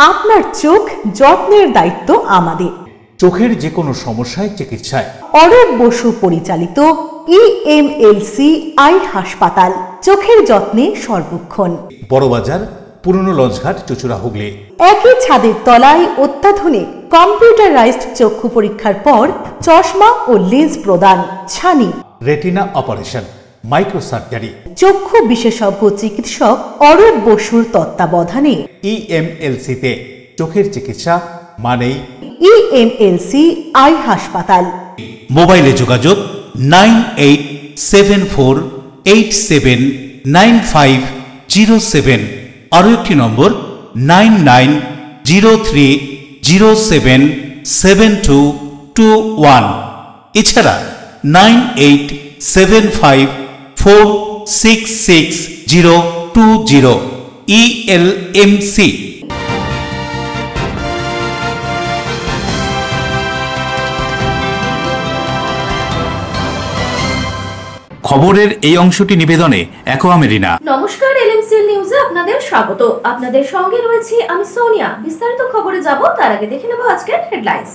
আপনার চোখ যত্নের দায়িত্ব আমাদের। চোখের যে কোনো সমস্যায় চিকিৎসায় অরূপ বসু পরিচালিত EMLC আই হাসপাতাল, চোখের যত্নে সর্বক্ষণ। বড়বাজার, পুরনো লঞ্চঘাট, চুঁচুড়া, হুগলি। একই ছাদের তলায় অত্যাধুনিক কম্পিউটারাইজড চক্ষু পরীক্ষার পর চশমা ও লেন্স প্রদান, ছানি, রেটিনা অপারেশন, মাইক্রোসার্জারি। চক্ষু বিশেষজ্ঞ চিকিৎসক অরূপ বসুর তত্ত্বাবধানে EMLC-তে চোখের চিকিৎসা মানেই EMLC আই হাসপাতাল। মোবাইলে যোগাযোগ 9874879507, আরও একটি নম্বর 9903077221, এছাড়া 9875466020 ELMC। খবরের এই অংশটি নিবেদনে অ্যাকোয়া মেরিনা। নমস্কার, এলএমসিএল নিউজে আপনাদের স্বাগত। আপনাদের সঙ্গে রয়েছে আমি সোনিয়া। বিস্তারিত খবরে যাব তার আগে দেখে নেব আজকের হেডলাইন্স।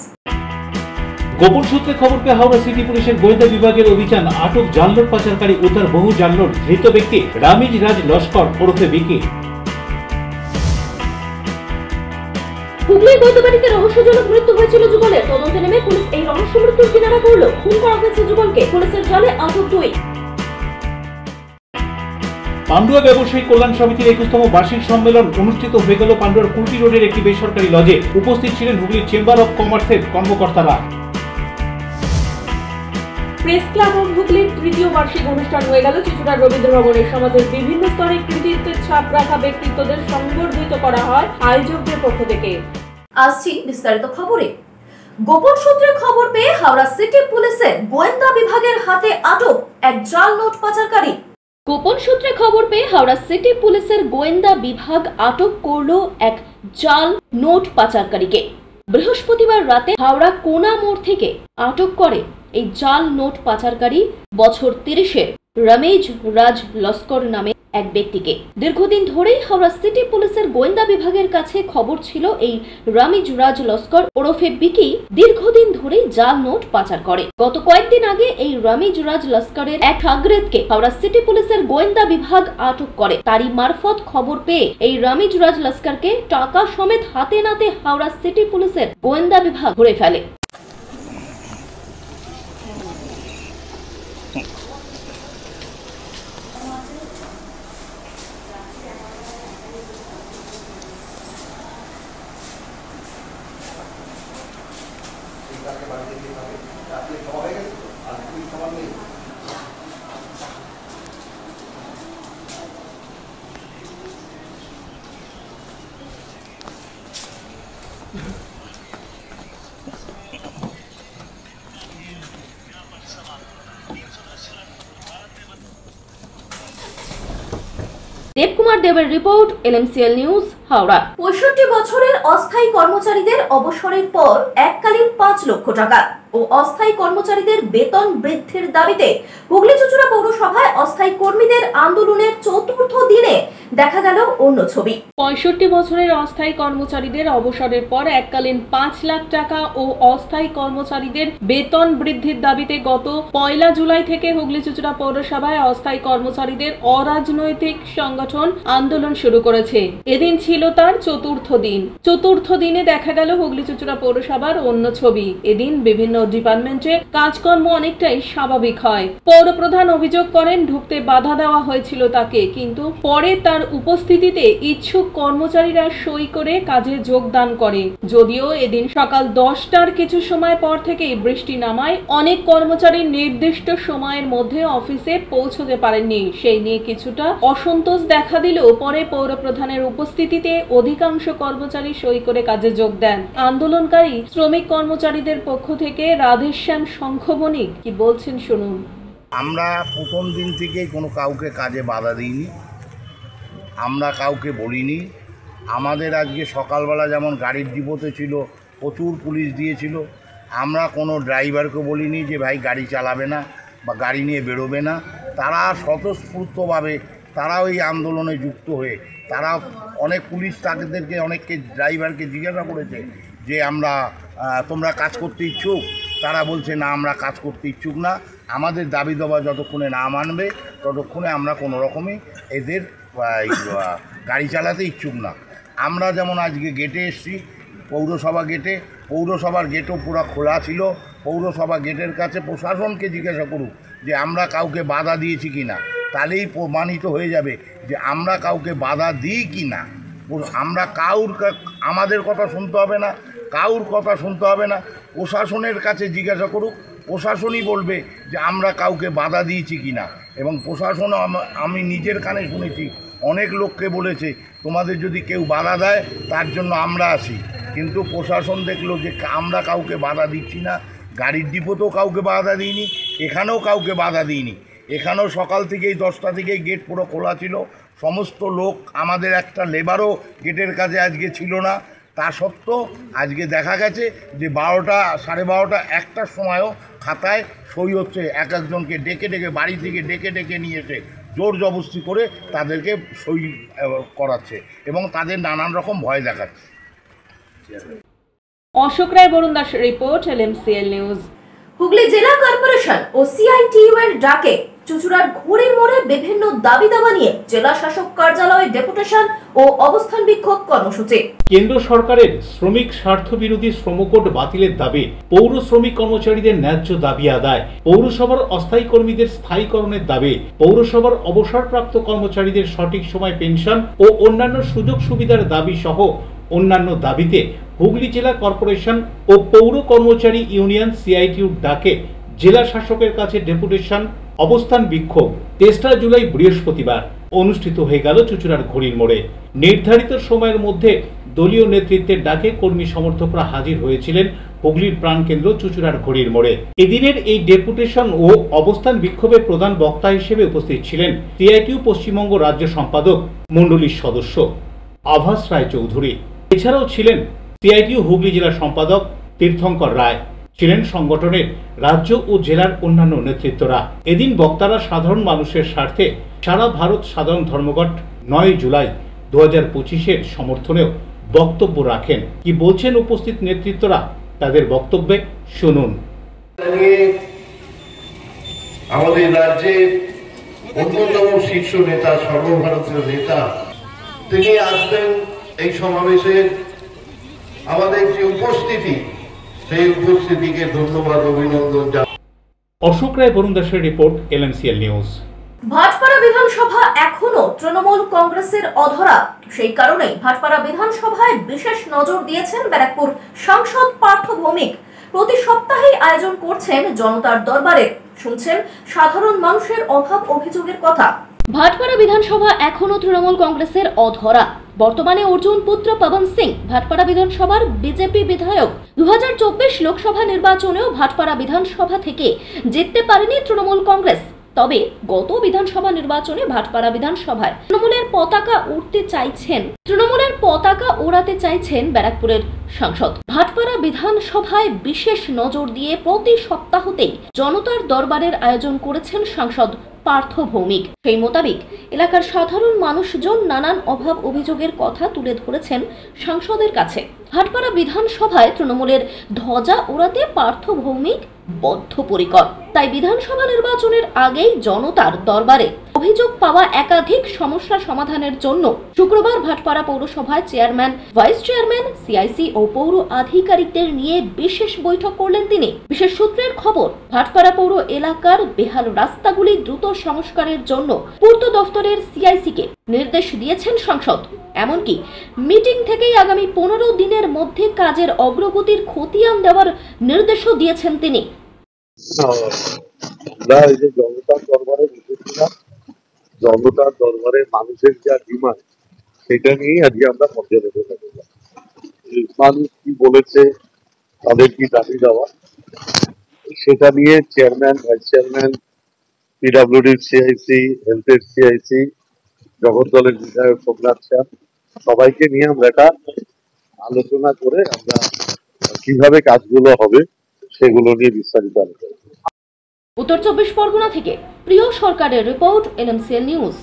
গোপন সূত্রে খবর পেয়ে হাওড়া সিটি পুলিশের গোয়েন্দা বিভাগের অভিযান, আটক জালনোট পাচারকারী, উদ্ধার বহু জালনোট, ধৃত ব্যক্তি রামিজ রাজ লস্কর ওরফে বিকি। হুগলির বৈদ্যবাড়িতে রহস্যজনক মৃত্যু হয়েছিল যুগলের। তদন্তে নেমে পুলিশ এই রহস্য মৃত্যুর কিনারা করলো। খুন করা হয়েছে যুগলকে, পুলিশের জালে আটক 2। পান্ডুয়া ব্যবসায়ী কল্যাণ সমিতির 21তম বার্ষিক সম্মেলন অনুষ্ঠিত হয়ে গেল পান্ডুয়ার কুলটি রোডের একটি বেসরকারি লজে। উপস্থিত ছিলেন হুগলির চেম্বার অব কমার্সের কর্মকর্তারা। প্রেস ক্লাব অব হুগলির 3য় বার্ষিক অনুষ্ঠান হয়ে গেল চুঁচুড়ার রবীন্দ্র ভবনে। সমাজের বিভিন্ন স্তরে কৃতিত্বের ছাপ রাখা ব্যক্তিত্বদের সংবর্ধিত করা হয় আয়োজকদের পক্ষ থেকে। আসছি বিস্তারিত খবরে। গোপন সূত্রে খবর পেয়ে হাওড়া সিটি পুলিশের গোয়েন্দা বিভাগের হাতে আটক এক জাল নোট পাচারকারী। গোপন সূত্রে খবর পেয়ে হাওড়া সিটি পুলিশের গোয়েন্দা বিভাগ আটক করলো এক জাল নোট পাচারকারীকে। বৃহস্পতিবার রাতে হাওড়া কোনা মোড় থেকে আটক করে এই জাল নোট পাচারকারী বছর 30-এর রমেশ রাজ লস্কর নামে এক ব্যক্তিকে। দীর্ঘদিন ধরেই হাওড়া সিটি পুলিশের গোয়েন্দা বিভাগের কাছে খবর ছিল এই রমেশ রাজ লস্কর ওরফে বিকি দীর্ঘদিন ধরেই জাল নোট পাচার করে। গত কয়েকদিন আগে এই রমেশ রাজ লস্করের এক আগ্রেদকে হাওড়া সিটি পুলিশের গোয়েন্দা বিভাগ আটক করে। তারই মারফত খবর পেয়ে এই রমেশ রাজ লস্করকে টাকা সমেত হাতে নাতে হাওড়া সিটি পুলিশের গোয়েন্দা বিভাগ ধরে ফেলে। দেবকুমার দেবের রিপোর্ট, এলএমসিএল নিউজ, হাওড়া। 65 বছরের অস্থায়ী কর্মচারীদের অবসরের পর এককালীন 5 লক্ষ টাকা ও অস্থায়ী কর্মচারীদের বেতন বৃদ্ধির দাবিতে হুগলি চুঁচুড়া পৌরসভায় অস্থায়ী কর্মীদের আন্দোলনের 4র্থ দিনে দেখা গেল অন্য ছবি। 65 বছরের অস্থায়ী কর্মচারীদের অবসরের পর এককালীন 5 লাখ টাকা ও অস্থায়ী কর্মচারীদের বেতন বৃদ্ধির দাবিতে গত 1 জুলাই থেকে হুগলি চুঁচুড়া পৌরসভায় অস্থায়ী কর্মচারীদের অরাজনৈতিক সংগঠন আন্দোলন শুরু করেছে। এদিন ছিল তার 4র্থ দিন। 4র্থ দিনে দেখা গেল হুগলি চুঁচুড়া পৌরসভার অন্য ছবি। এদিন বিভিন্ন ডিপার্টমেন্টে কাজকর্ম অনেকটাই স্বাভাবিক হয়। পৌর প্রধান অভিযোগ করেন ঢুকতে বাধা দেওয়া হয়েছিল তাকে, কিন্তু পরে তার উপস্থিতিতে ইচ্ছুক কর্মচারীরা সই করে কাজে যোগদান করে। যদিও এদিন সকাল 10টার কিছু সময় পর থেকেই বৃষ্টি নামায় অনেক কর্মচারী নির্দিষ্ট সময়ের মধ্যে অফিসে পৌঁছতে পারেননি। সেই নিয়ে কিছুটা অসন্তোষ দেখা দিলেও পরে পৌর প্রধানের উপস্থিতিতে অধিকাংশ কর্মচারী সই করে কাজে যোগ দেন। আন্দোলনকারী শ্রমিক কর্মচারীদের পক্ষ থেকে রাধেশ্যাম শঙ্খবণিক কি বলছেন শুনুন। আমরা প্রথম দিন থেকেই কোনো কাউকে কাজে বাধা দিইনি, আমরা কাউকে বলিনি। আমাদের আজকে সকালবেলা যেমন গাড়ির ডিপোতে ছিল, প্রচুর পুলিশ দিয়েছিল, আমরা কোনো ড্রাইভারকে বলিনি যে ভাই গাড়ি চালাবে না বা গাড়ি নিয়ে বেরোবে না। তারা স্বতঃস্ফূর্তভাবে তারা ওই আন্দোলনে যুক্ত হয়ে তারা অনেক পুলিশ তাদেরকে অনেককে ড্রাইভারকে জিজ্ঞাসা করেছে যে আমরা তোমরা কাজ করতে ইচ্ছুক, তারা বলছে না আমরা কাজ করতে ইচ্ছুক না, আমাদের দাবি দাবা যতক্ষণে না মানবে ততক্ষণে আমরা কোনো রকমই এদের গাড়ি চালাতে ইচ্ছুক না। আমরা যেমন আজকে গেটে এসেছি, পৌরসভার গেটও পুরো খোলা ছিল। পৌরসভা গেটের কাছে প্রশাসনকে জিজ্ঞাসা করুক যে আমরা কাউকে বাধা দিয়েছি কি না, তাহলেই প্রমাণিত হয়ে যাবে যে আমরা কাউকে বাধা দিই কি না। আমরা আমাদের কথা শুনতে হবে না, কাউর কথা শুনতে হবে না, প্রশাসনের কাছে জিজ্ঞাসা করুক, প্রশাসনই বলবে যে আমরা কাউকে বাধা দিয়েছি কি না। এবং প্রশাসন আমি নিজের কানে শুনেছি অনেক লোককে বলেছে তোমাদের যদি কেউ বাধা দেয় তার জন্য আমরা আসি, কিন্তু প্রশাসন দেখলো যে আমরা কাউকে বাধা দিচ্ছি না। গাড়ির ডিপোতেও কাউকে বাধা দিইনি, এখানেও কাউকে বাধা দিইনি। এখানেও সকাল থেকেই 10টা থেকেই গেট পুরো খোলা ছিল, সমস্ত লোক, আমাদের একটা লেবারও গেটের কাছে আজকে ছিল না। তা সত্ত্বেও আজকে দেখা গেছে যে 12টা, 12:30, 1টার সময়ও খাতায় সই হচ্ছে, এক একজনকে ডেকে বাড়ি থেকে ডেকে নিয়ে এসে জোর জবরদস্তি করে তাদেরকে সই করাচ্ছে এবং তাদের নানান রকম ভয় দেখাচ্ছে। Ashok Roy, Barun Das report, LMCL news. Hooghly জেলা কর্পোরেশন ও CITU এর ডাকে চুঁচুড়ার ঘড়ির মোড়ে বিভিন্ন দাবি দাবা নিয়ে জেলা শাসক কার্যালয়ে ডেপুটেশন ও অবস্থান বিক্ষোভ কর্মসূচি। কেন্দ্র সরকারের শ্রমিক স্বার্থ বিরোধী শ্রমকোড বাতিলের দাবি, পৌর শ্রমিক কর্মচারীদের ন্যায্য দাবি আদায়, পৌরসভার অস্থায়ী কর্মীদের স্থায়ীকরণের দাবি, পৌরসভার অবসরপ্রাপ্ত কর্মচারীদের সঠিক সময় পেনশন ও অন্যান্য সুযোগ সুবিধার দাবি সহ অন্যান্য দাবিতে হুগলি জেলা কর্পোরেশন ও পৌর কর্মচারী ইউনিয়ন CITU ডাকে জেলা শাসকের কাছে ডেপুটেশন অবস্থান বিক্ষোভ 3রা জুলাই বৃহস্পতিবার অনুষ্ঠিত হয়ে গেল চুঁচুড়ার ঘড়ির মোড়ে। নির্ধারিত সময়ের মধ্যে দলীয় নেতৃত্বের ডাকে কর্মী সমর্থকরা হাজির হয়েছিলেন হুগলির প্রাণকেন্দ্র চুঁচুড়ার ঘড়ির মোড়ে। এদিনের এই ডেপুটেশন ও অবস্থান বিক্ষোভে প্রধান বক্তা হিসেবে উপস্থিত ছিলেন CITU পশ্চিমবঙ্গ রাজ্য সম্পাদক মণ্ডলীর সদস্য আভাস রায় চৌধুরী। এছাড়াও ছিলেন CITU হুগলি জেলা সম্পাদক তীর্থঙ্কর রায়, ছিলেন সংগঠনের রাজ্য ও জেলার অন্যান্য নেতৃত্বরা। এদিন বক্তারা সাধারণ মানুষের স্বার্থে সারা ভারত সাধারণ ধর্মঘট 9 জুলাই 2025-এর সমর্থনেও বক্তব্য রাখেন। কি বলছেন উপস্থিত নেতৃত্বরা, তাদের বক্তব্যে শুনুন। আমাদের রাজ্যের অন্যতম শীর্ষ নেতা, সর্বভারতীয় নেতা, তিনি আসবেন এই সমাবেশের। আমাদের যে উপস্থিতি, সেই উপস্থিতিকে ধন্যবাদ, অভিনন্দন জানাই। অশোক রায়, বরুণ দাসের রিপোর্ট, LMCL নিউজ। ভাটপাড়া বিধানসভা এখনো তৃণমূল কংগ্রেসের অধরা। সেই কারণেই ভাটপাড়া বিধানসভায় বিশেষ নজর দিয়েছেন ব্যারাকপুর সাংসদ পার্থ ভৌমিক। প্রতি সপ্তাহেই আয়োজন করছেন জনতার দরবারে, শুনছেন সাধারণ মানুষের অভাব অভিযোগের কথা। ভাটপাড়া বিধানসভা এখনো তৃণমূল কংগ্রেসের অধরা। বর্তমানে অর্জুন পুত্র পবন সিং ভাটপাড়া বিধানসভার বিজেপি বিধায়ক। 2024 লোকসভা নির্বাচনেও ভাটপাড়া বিধানসভা থেকে জিততে পারেনি তৃণমূল কংগ্রেস। তবে গত বিধানসভা নির্বাচনে ভাটপাড়া বিধানসভায় তৃণমূলের পতাকা ওড়াতে চাইছেন ব্যারাকপুরের সাংসদ। ভাটপাড়া বিধানসভায় বিশেষ নজর দিয়ে প্রতি সপ্তাহতেই জনতার দরবারের আয়োজন করেছেন সাংসদ পার্থ ভৌমিক। সেই মোতাবেক এলাকার সাধারণ মানুষজন নানান অভাব অভিযোগের কথা তুলে ধরেছেন সাংসদের কাছে। ভাটপাড়া বিধানসভায় তৃণমূলের ধ্বজা ওড়াতে পার্থ ভৌমিক বদ্ধপরিকর। তাই বিধানসভা নির্বাচনের আগেই জনতার দরবারে অভিযোগ পাওয়া একাধিক সমস্যা সমাধানের জন্য শুক্রবার ভাটপাড়া পৌরসভায় চেয়ারম্যান, ভাইস চেয়ারম্যান, CIC ও পৌর আধিকারিকদের নিয়ে বিশেষ বৈঠক করলেন তিনি। বিশেষ সূত্রের খবর, ভাটপাড়া পৌর এলাকার বেহাল রাস্তাগুলি দ্রুত সংস্কারের জন্য পূর্ত দফতরের CIC-কে নির্দেশ দিয়েছেন সাংসদ। এমনকি মিটিং থেকেই আগামী 15 দিনের মধ্যে কাজের অগ্রগতির খতিয়ান দেওয়ার নির্দেশও দিয়েছেন তিনি। জনতার দরবারে মানুষের যা ডিমান্ড, সেটা নিয়েই আজকে আমরা পর্যালোচনা করলাম। মানুষ কি বলেছে, তাদের কি দাবি দেওয়া, সেটা নিয়ে chairman, vice chairman, PWD CIC, হেলথের CIC, জগদ্দলের বিধায়ক সোমনাথ চাঁদ, সবাইকে নিয়ে আমরা একটা আলোচনা করে আমরা কিভাবে কাজগুলো হবে সেগুলো নিয়ে বিস্তারিত আলোচনা করব। উত্তর 24 পরগনা থেকে প্রিয় সরকারের রিপোর্ট, LMCL নিউজ।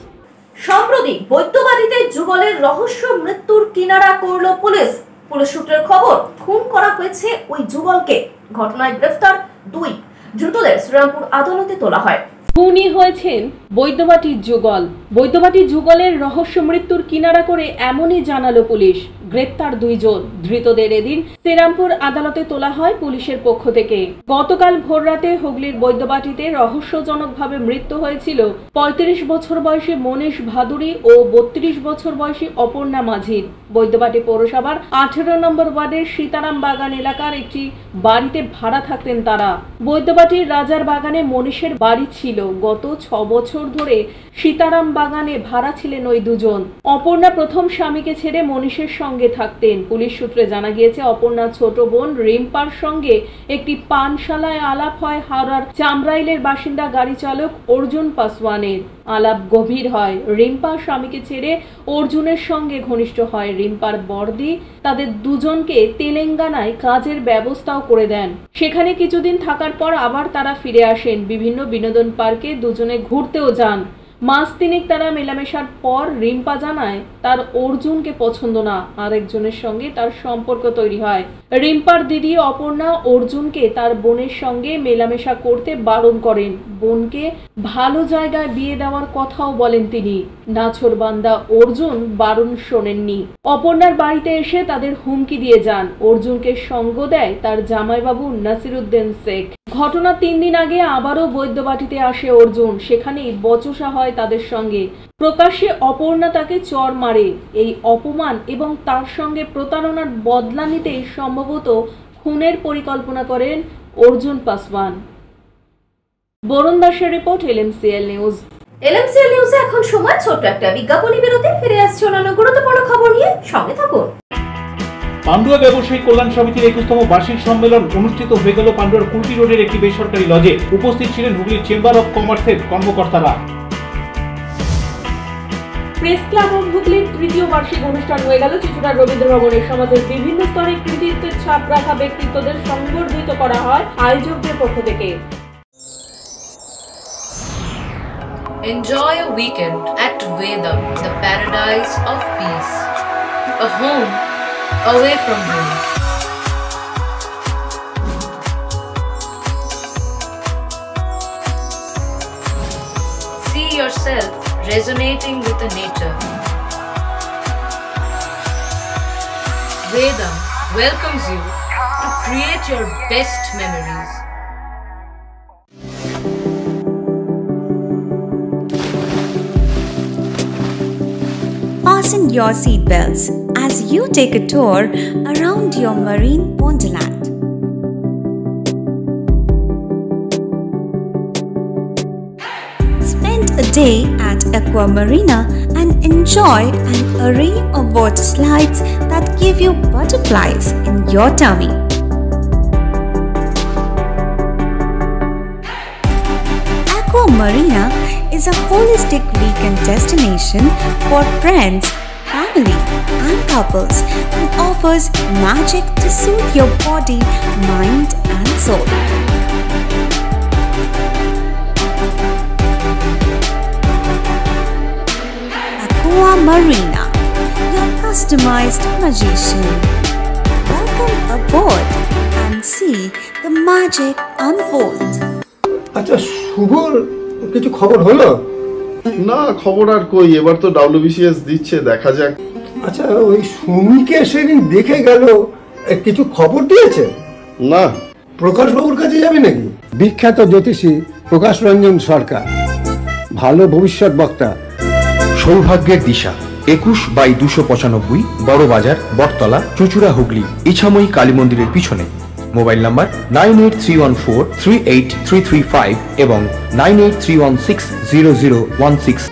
সম্প্রতি বৈদ্যবাড়িতে যুগলের রহস্য মৃত্যুর কিনারা করল পুলিশ। পুলিশ সূত্রের খবর, খুন করা হয়েছে ওই যুগলকে। ঘটনায় গ্রেফতার 2। দ্রুতদের শ্রীরামপুর আদালতে তোলা হয়। খুনি হয়েছেন বৈদ্যবাটির যুগল। বৈদ্যবাটির যুগলের রহস্য মৃত্যুর কিনারা করে এমনই জানালো পুলিশ। গ্রেপ্তার 2 জন। ধৃতদের এদিন শ্রীরামপুর আদালতে তোলা হয় পুলিশের পক্ষ থেকে। গতকাল ভোররাতে হুগলির বৈদ্যবাটিতে রহস্যজনকভাবে মৃত্যু হয়েছিল 35 বছর বয়সী মনীষ ভাদুরী ও 32 বছর বয়সী অপর্ণা মাঝির। বৈদ্যবাটি পৌরসভার 18 নম্বর ওয়ার্ডের সীতারাম বাগান এলাকার একটি বাড়িতে ভাড়া থাকতেন তারা। বৈদ্যবাটির রাজার বাগানে মনীষের বাড়ি ছিল। গত 6 বছর ধরে সীতারাম বাগানে ভাড়া ছিলেন ওই দুজন। অপর্ণা প্রথম স্বামীকে ছেড়ে মনীষের সঙ্গে থাকতেন। পুলিশ সূত্রে জানা গিয়েছে, অপর্ণার ছোট বোন রিম্পার সঙ্গে একটি পানশালায় আলাপ হয় হাওড়ার চামরাইলের বাসিন্দা গাড়ি চালক অর্জুন পাসওয়ানের। আলাপ গভীর হয়। রিম্পা স্বামীকে ছেড়ে অর্জুনের সঙ্গে ঘনিষ্ঠ হয়। রিম্পার বড়দি তাদের দুজনকে তেলেঙ্গানায় কাজের ব্যবস্থাও করে দেন। সেখানে কিছুদিন থাকার পর আবার তারা ফিরে আসেন। বিভিন্ন বিনোদন পার্কে দুজনে ঘুরতেও যান। মাস 3 তারা মেলামেশার পর রিম্পা জানায় তার অর্জুনকে পছন্দ না, আরেকজনের সঙ্গে তার সম্পর্ক তৈরি হয়। রিম্পার দিদি অপর্ণা অর্জুনকে তার বোনের সঙ্গে মেলামেশা করতে বারণ করেন। বোনকে ভালো জায়গায় বিয়ে দেওয়ার কথাও বলেন তিনি। নাছোড়বান্দা অর্জুন বারণ শোনেননি। অপর্ণার বাড়িতে এসে তাদের হুমকি দিয়ে যান। অর্জুনকে সঙ্গ দেয় তার জামাইবাবু নাসিরুদ্দিন শেখ। ঘটনা 3 দিন আগে আবারও বৈদ্যবাটিতে আসে অর্জুন। সেখানেই বচসা হয় তাদের সঙ্গে। প্রকাশ্যে অপর্ণা তাকে চড় মারে। এই অপমান এবং তার সঙ্গে প্রতারণার বদলা নিতে সম্ভবত খুনের পরিকল্পনা করেন অর্জুন পাসওয়ান। বরুণ দাসের রিপোর্ট, LMCL নিউজ। LMCL নিউজে এখন সময় ছোট্ট একটা বিজ্ঞাপনী বিরতি। ফিরে আসছে অন্যান্য গুরুত্বপূর্ণ খবর নিয়ে, সঙ্গে থাকুন। পান্ডুয়া ব্যবসায়ী কল্যাণ সমিতির 21তম বার্ষিক সম্মেলন অনুষ্ঠিত হয়ে গেল পান্ডুয়ার কুলটি রোডের একটি বেসরকারি লজে। উপস্থিত ছিলেন হুগলির চেম্বার অব কমার্সের কর্মকর্তারা। প্রেস ক্লাব অব হুগলির 3য় বার্ষিক অনুষ্ঠান হয়ে গেল চুঁচুড়ার রবীন্দ্র ভবনে। সমাজের বিভিন্ন স্তরে কৃতিত্বের ছাপ রাখা ব্যক্তিত্বদের সংবর্ধিত করা হয় আয়োজকদের পক্ষ থেকে। Enjoy a weekend at Vedam, the paradise of peace. A home away from home. See yourself resonating with the nature. Vedam welcomes you to create your best memories. Fasten your seatbelts as you take a tour around your marine wonderland. Spend a day at Aqua Marina and enjoy an array of water slides that give you butterflies in your tummy. Aqua Marina is a holistic weekend destination for friends, family and couples and offers magic to soothe your body, mind and soul. Aqua Marina, your customized magician. Welcome aboard and see the magic unfold. আচ্ছা, শুভর কিছু খবর হলো? না, খবর আর কই, এবার তো WBCS দিচ্ছে, দেখা যাক। আচ্ছা, ওই সুমিকে সেদিন দেখে গেল, কিছু খবর দিয়েছে? না। প্রকাশবাবুর কাছে যাবে নাকি? বিখ্যাত জ্যোতিষী প্রকাশ রঞ্জন সরকার, ভালো ভবিষ্যৎ বক্তা। সৌভাগ্যের দিশা, 21/295 বড় বাজার, বটতলা, চুঁচুড়া, হুগলি, ইছাময়ী কালী মন্দিরের পিছনে। মোবাইল নাম্বার 9831438335 এবং 9831600016।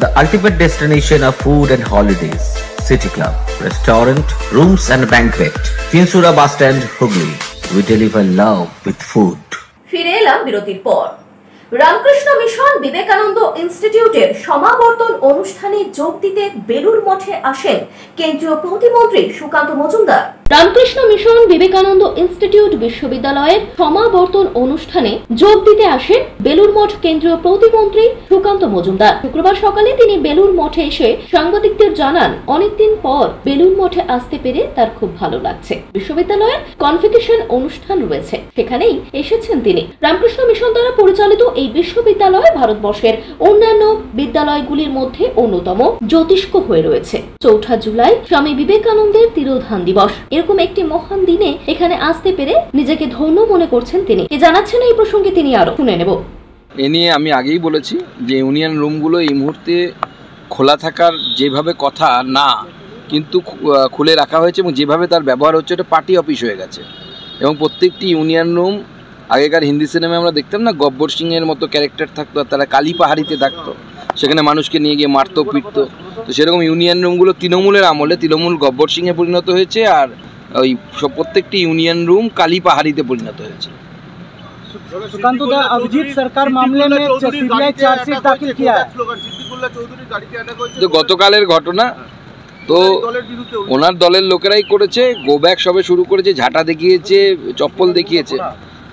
The ultimate destination of food and holidays. City Club, restaurant, rooms and banquet. Chinsura Bus Stand, Hugli. We deliver love with food. ফিরে এলাম বিরতির পর। রামকৃষ্ণ মিশন বিবেকানন্দ ইনস্টিটিউটের সমাবর্তন অনুষ্ঠানে যোগ দিতে বেলুর মঠে আসেন কেন্দ্রীয় প্রতিমন্ত্রী সুকান্ত মজুমদার। রামকৃষ্ণ মিশন বিবেকানন্দ ইনস্টিটিউট বিশ্ববিদ্যালয়ের সমাবর্তন অনুষ্ঠানে যোগ দিতে আসেন বেলুর মঠ কেন্দ্রীয় প্রতিমন্ত্রী সুকান্ত মজুমদার। শুক্রবার সকালে তিনি বেলুর মঠে এসে সাংবাদিকদের জানান, অনেকদিন পর বেলুর মঠে আসতে পেরে তার খুব ভালো লাগছে। বিশ্ববিদ্যালয়ের কনভোকেশন অনুষ্ঠান রয়েছে, সেখানেই এসেছেন তিনি। রামকৃষ্ণ মিশন দ্বারা পরিচালিত এই বিশ্ববিদ্যালয় ভারতবর্ষের অন্যান্য বিদ্যালয়গুলির মধ্যে অন্যতম জ্যোতিষ্ক হয়ে রয়েছে। 4 জুলাই স্বামী বিবেকানন্দের তিরোধান দিবস। এরকম একটি মহান দিনে এখানে আসতে পেরে নিজেকে ধন্য মনে করছেন তিনি। কি জানাচ্ছেন এই প্রসঙ্গে তিনি আরো শুনে নেব। এ নিয়ে আমি আগেই বলেছি যে ইউনিয়ন রুমগুলো এই মুহূর্তে খোলা থাকার যেভাবে কথা না, কিন্তু খুলে রাখা হয়েছে এবং যেভাবে তার ব্যবহার হচ্ছে এটা পার্টি অফিস হয়ে গেছে। এবং প্রত্যেকটি ইউনিয়ন রুম, আগেকার হিন্দি সিনেমায় আমরা দেখতাম না গব্বর সিংয়ের মতো ক্যারেক্টার থাকতো, আর তারা কালী পাহাড়িতে থাকতো, সেখানে মানুষকে নিয়ে গিয়ে মারতো পিটতো। তো সেরকম ইউনিয়ন রুমগুলো তৃণমূলের আমলে তৃণমূল গব্বর সিংয়ে পরিণত হয়েছে, আর ওই প্রত্যেকটি ইউনিয়ন রুম কালী পাহাড়িতে পরিণত হয়েছে। তো গতকালের ঘটনা তো ওনার দলের লোকেরাই করেছে, গো ব্যাক সবে শুরু করেছে, ঝাঁটা দেখিয়েছে, চপ্পল দেখিয়েছে।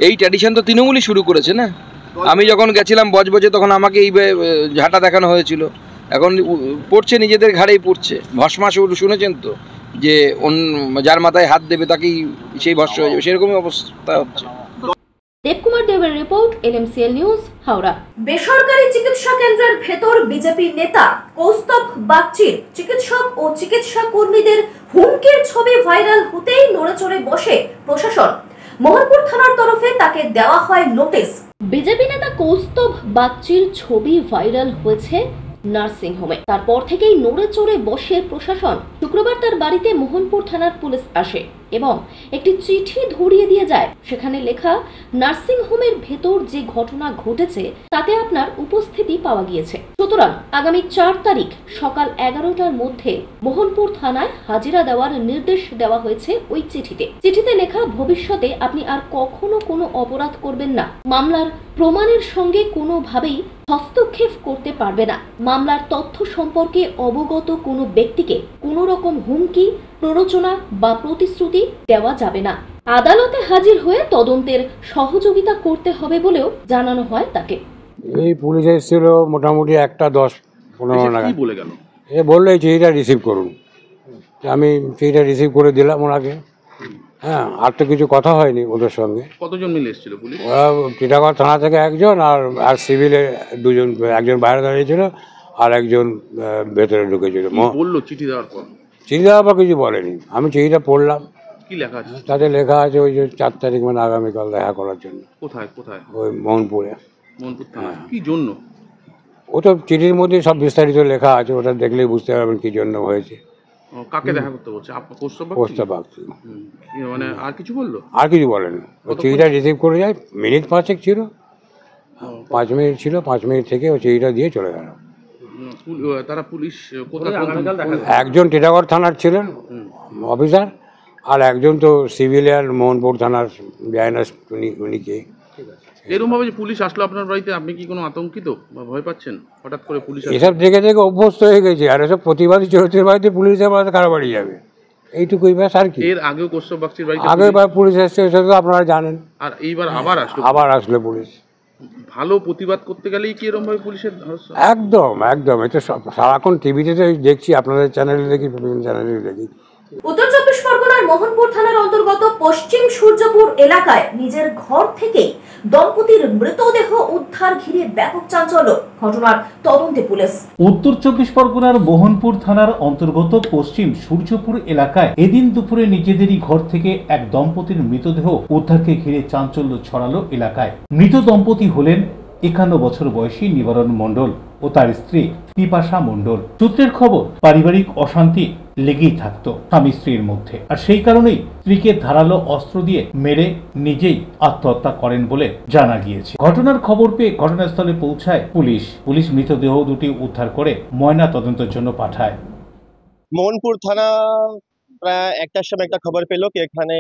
এই ট্র্যাডিশন তো তৃণমূলই শুরু করেছে না। আমি যখন গেছিলাম বজবজে তখন আমাকে এই ঝাঁটা দেখানো হয়েছিল, এখন পড়ছে নিজেদের ঘাড়েই পড়ছে। ভস্মা শুনেছেন তো, যে যার মাথায় হাত দেবে তাকেই সেই ভস্ম হয়ে যাবে, সেরকমই অবস্থা হচ্ছে। দেবকুমার দেবের রিপোর্ট, LMCL নিউজ, হাওড়া। বেসরকারি চিকিৎসা কেন্দ্রের ভেতর বিজেপি নেতা কৌস্তভ বাগচির চিকিৎসক ও চিকিৎসা কর্মীদের হুমকির ছবি ভাইরাল হতেই নড়েচড়ে বসে প্রশাসন। মোহনপুর থানার তরফে তাকে দেওয়া হয় নোটিশ। বিজেপি নেতা কৌস্তভ বাগচির ছবি ভাইরাল হয়েছে নার্সিং হোমে, তারপর থেকেই নড়ে চড়ে বসে প্রশাসন। শুক্রবার তার বাড়িতে মোহনপুর থানার পুলিশ আসে এবং একটি চিঠি ধরিয়ে দিয়ে যায়। সেখানে লেখা, নার্সিং হোমের ভেতর যে ঘটনা ঘটেছে তাতে আপনার উপস্থিতি পাওয়া গিয়েছে, সুতরাং আগামী 4 তারিখ সকাল 11টার মধ্যে মোহনপুর থানায় হাজিরা দেওয়ার নির্দেশ দেওয়া হয়েছে ওই চিঠিতে। চিঠিতে লেখা, ভবিষ্যতে আপনি আর কখনো কোনো অপরাধ করবেন না, মামলার প্রমাণের সঙ্গে কোনোভাবেই হস্তক্ষেপ করতে পারবে না, মামলার তথ্য সম্পর্কে অবগত কোনো ব্যক্তিকে কোনো রকম হুমকি, প্ররোচনা বা প্রতিশ্রুতি দেওয়া যাবে না। আদালতে হাজির হয়ে তদন্তের সহযোগিতা করতে হবে বলেও জানানো হয় তাকে। এই পুলিশ এসেছিল মোটামুটি 1:10-15 নাগাদ। কি বলে গেল? এ বললো এই চিঠিটা রিসিভ করুন। আমি চিঠিটা রিসিভ করে দিলাম ওনাকে। হ্যাঁ, আর তো কিছু কথা হয়নি ওদের সঙ্গে। কতজন মিলে এসেছিল পুলিশ? ওরা টিটাগড় থানা থেকে একজন, আর সিভিলে 2জন, একজন বাইরে দাঁড়িয়েছিল আর একজন ভেতরে ঢুকেছিল। বললো চিঠি দেওয়ার পর? চিঠি দেওয়ার পর কিছু বলেনি। আমি চিঠিটা পড়লাম। কি লেখা আছে? তাতে লেখা আছে ওই যে 4 তারিখ মানে আগামীকাল দেখা করার জন্য। কোথায় কোথায়? ওই মোহনপুরে। মোহনপুর থানায়? কি জন্য? ও তো চিঠির মধ্যে সব বিস্তারিত লেখা আছে, ওটা দেখলেই বুঝতে পারবেন কি জন্য হয়েছে। কাকে দেখা করতে বলছে? কৌস্তভ বাগচি। মানে আর কিছু বললো? আর কিছু বলেনি। ওই চিঠিটা রিসিভ করে যায়, মিনিট 5 ছিল, 5 মিনিট ছিল, 5 মিনিট থেকে ওই চিঠিটা দিয়ে চলে গেল। তারা পুলিশ কোথায়? একজন টিটাগড় থানার ছিলেন অফিসার, আর একজন তো সিভিলিয়ান মোহনপুর থানার বিআইএনএস, উনিকে। এরকম ভাবে যে পুলিশ আসলো আপনার বাড়িতে, আপনি কি কোনো আতঙ্কিত বা ভয় পাচ্ছেন? হঠাৎ করে পুলিশ এসব দেখে অভ্যস্ত হয়ে গেছে, আর এসব প্রতিবাদী চরিত্রের বাড়িতে পুলিশের বাড়িতে কারা বাড়ি যাবে, এইটুকুই ব্যাস। আর কি এর আগেও কৌস্তভ বাগচির বাড়িতে আগেবার পুলিশ এসছে, সেটা তো আপনারা জানেন। আর এইবার আবার আসলো পুলিশ। ভালো প্রতিবাদ করতে গেলেই কি এরকম ভাবে পুলিশের? একদম একদম। এটা সারাক্ষণ টিভিতে তো দেখছি, আপনাদের চ্যানেলে দেখি, বিভিন্ন চ্যানেলে দেখি। উত্তর 24 পরগনার মোহনপুর থানার অন্তর্গত পশ্চিম সূর্যপুর এলাকায় নিজের ঘর থেকেই দম্পতির মৃতদেহ উদ্ধার ঘিরে ব্যাপক চাঞ্চল্য। ঘটনার তদন্তে পুলিশ। উত্তর 24 পরগনার মোহনপুর থানার অন্তর্গত পশ্চিম সূর্যপুর এলাকায় এদিন দুপুরে নিজেদেরই ঘর থেকে এক দম্পতির মৃতদেহ উদ্ধারকে ঘিরে চাঞ্চল্য ছড়ালো এলাকায়। মৃত দম্পতি হলেন 51 বছর বয়সী নিবারণ মণ্ডল ও তার স্ত্রী পিপাসা মণ্ডল। সূত্রের খবর, পারিবারিক অশান্তি লেগেই থাকতো স্বামী স্ত্রীর মধ্যে, আর সেই কারণেই স্ত্রীকে ধারালো অস্ত্র দিয়ে মেরে নিজেই আত্মহত্যা করেন বলে জানা গিয়েছে। ঘটনার খবর পেয়ে ঘটনাস্থলে পৌঁছায় পুলিশ মৃতদেহ দুটি উদ্ধার করে ময়না তদন্তের জন্য পাঠায়। মোহনপুর থানা প্রায় একটার সময় একটা খবর পেলো কি এখানে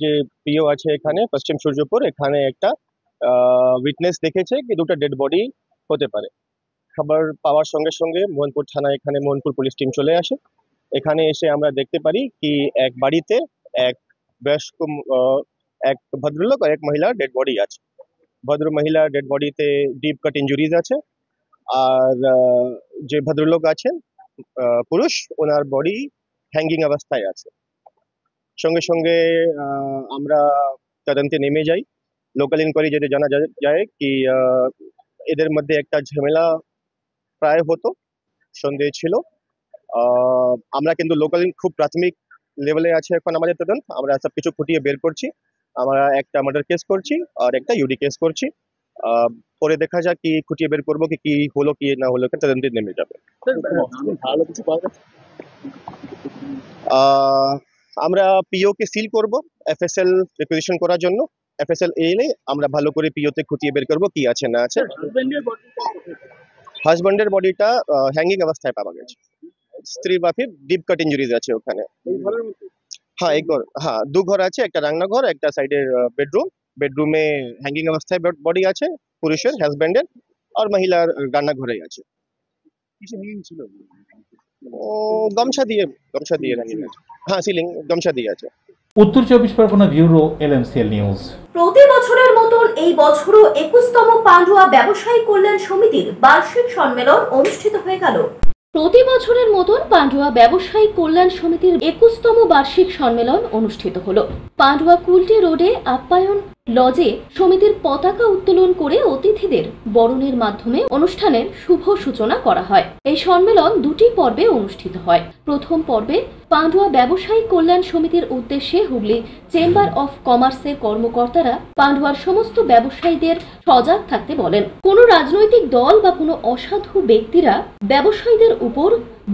যে পিও আছে এখানে পশ্চিম সূর্যপুর, এখানে একটা উইটনেস দেখেছে কি দুটো ডেড বডি হতে পারে। খবর পাওয়ার সঙ্গে সঙ্গে মোহনপুর থানায় এখানে মোহনপুর পুলিশ টিম চলে আসে। এখানে এসে আমরা দেখতে পারি কি এক বাড়িতে এক বয়স্ক এক ভদ্রলোক আর এক মহিলার ডেড বডি আছে। ভদ্র মহিলার ডেড বডিতে ডিপ কাট ইঞ্জুরিজ আছে, আর যে ভদ্রলোক আছেন পুরুষ, ওনার বডি হ্যাঙ্গিং অবস্থায় আছে। সঙ্গে সঙ্গে আমরা তদন্তে নেমে যাই। লোকাল ইনকোয়ারি যেটা জানা যায় কি এদের মধ্যে একটা ঝামেলা প্রায় হতো, সন্দেহ ছিল। আমরা কিন্তু লোকাল খুব প্রাথমিক লেভেলে আছে এখন আমাদের তদন্ত। আমরা সব কিছু খুঁটিয়ে বের করছি। আমরা একটা মার্ডার কেস করছি আর একটা ইউডি কেস করছি। পরে দেখা যাক কি খুঁটিয়ে বের করবো কি হলো কি না হলো, তদন্তে নেমে যাবে। আমরা পিও কে সিল করব এফএসএল রিকুইজিশন করার জন্য। এফএসএল এলে আমরা ভালো করে পিওতে খুঁটিয়ে বের করবো কি আছে না আছে। হাজব্যান্ডের বডিটা হ্যাঙ্গিং অবস্থায় পাওয়া গেছে। স্ত্রী বাফি ডিপ কাট ইঞ্জুরিজ আছে ওখানে। হ্যাঁ এক ঘর, হ্যাঁ দু ঘর আছে, একটা রান্নাঘর একটা সাইডের বেডরুম। বেডরুমে হ্যাঙ্গিং অবস্থায় বডি আছে পুরুষের হাজব্যান্ডের, আর মহিলার রান্নাঘরে আছে। গামছা দিয়ে হ্যাঙ্গিং আছে। হ্যাঁ সিলিং গামছা দিয়ে আছে। উত্তর 24 পরগনা ব্যুরো LMCL নিউজ। প্রতি বছরের মতন এই বছরও 21তম পান্ডুয়া ব্যবসায়ী কল্যাণ সমিতির বার্ষিক সম্মেলন অনুষ্ঠিত হয়ে গেল। প্রতি বছরের মতন পান্ডুয়া ব্যবসায়ী কল্যাণ সমিতির 21তম বার্ষিক সম্মেলন অনুষ্ঠিত হলো। পান্ডুয়া কুলটি রোডে আপ্যায়ন লজে সমিতির পতাকা উত্তোলন করে অতিথিদের বরণের মাধ্যমে অনুষ্ঠানের শুভ সূচনা করা হয়। এই সম্মেলন দুটি পর্বে অনুষ্ঠিত হয়। প্রথম পর্বে পান্ডুয়া ব্যবসায়ী কল্যাণ সমিতির উদ্দেশ্যে হুগলি চেম্বার অফ কমার্সের কর্মকর্তারা পান্ডুয়ার সমস্ত ব্যবসায়ীদের সজাগ থাকতে বলেন। কোনো রাজনৈতিক দল বা কোনো অসাধু ব্যক্তিরা ব্যবসায়ীদের উপর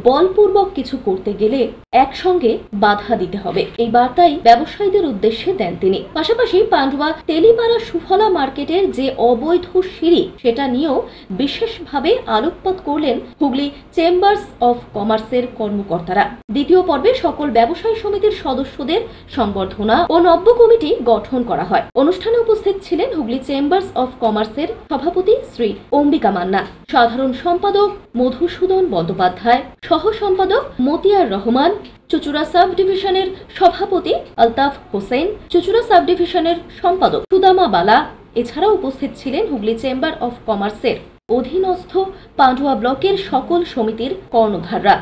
বলপূর্বক কিছু করতে গেলে একসঙ্গে বাধা দিতে হবে, এই বার্তাই ব্যবসায়ীদের উদ্দেশ্যে দেন তিনি। পাশাপাশি পান্ডুয়া তেলিপাড়া সুফলা মার্কেটের যে অবৈধ সিঁড়ি সেটা নিয়েও বিশেষভাবে আলোকপাত করলেন হুগলি চেম্বার্স অফ কমার্সের কর্মকর্তারা। দ্বিতীয় পর্বে সকল ব্যবসায়ী সমিতির সদস্যদের সংবর্ধনা ও নব্য কমিটি গঠন করা হয়। অনুষ্ঠানে উপস্থিত ছিলেন হুগলি চেম্বার্স অফ কমার্সের সভাপতি শ্রী অম্বিকা মান্না, সাধারণ সম্পাদক মধুসূদন বন্দ্যোপাধ্যায়, সহ সম্পাদক মতিয়ার রহমান, চুচুড়া সাব ডিভিশনের সভাপতি আলতাফ হোসেন, চুচুড়া সাব ডিভিশনের সম্পাদক সুদামা বালা। এছাড়াও উপস্থিত ছিলেন হুগলি চেম্বার অফ কমার্সের অধীনস্থ পান্ডুয়া ব্লকের সকল সমিতির কর্ণধাররা।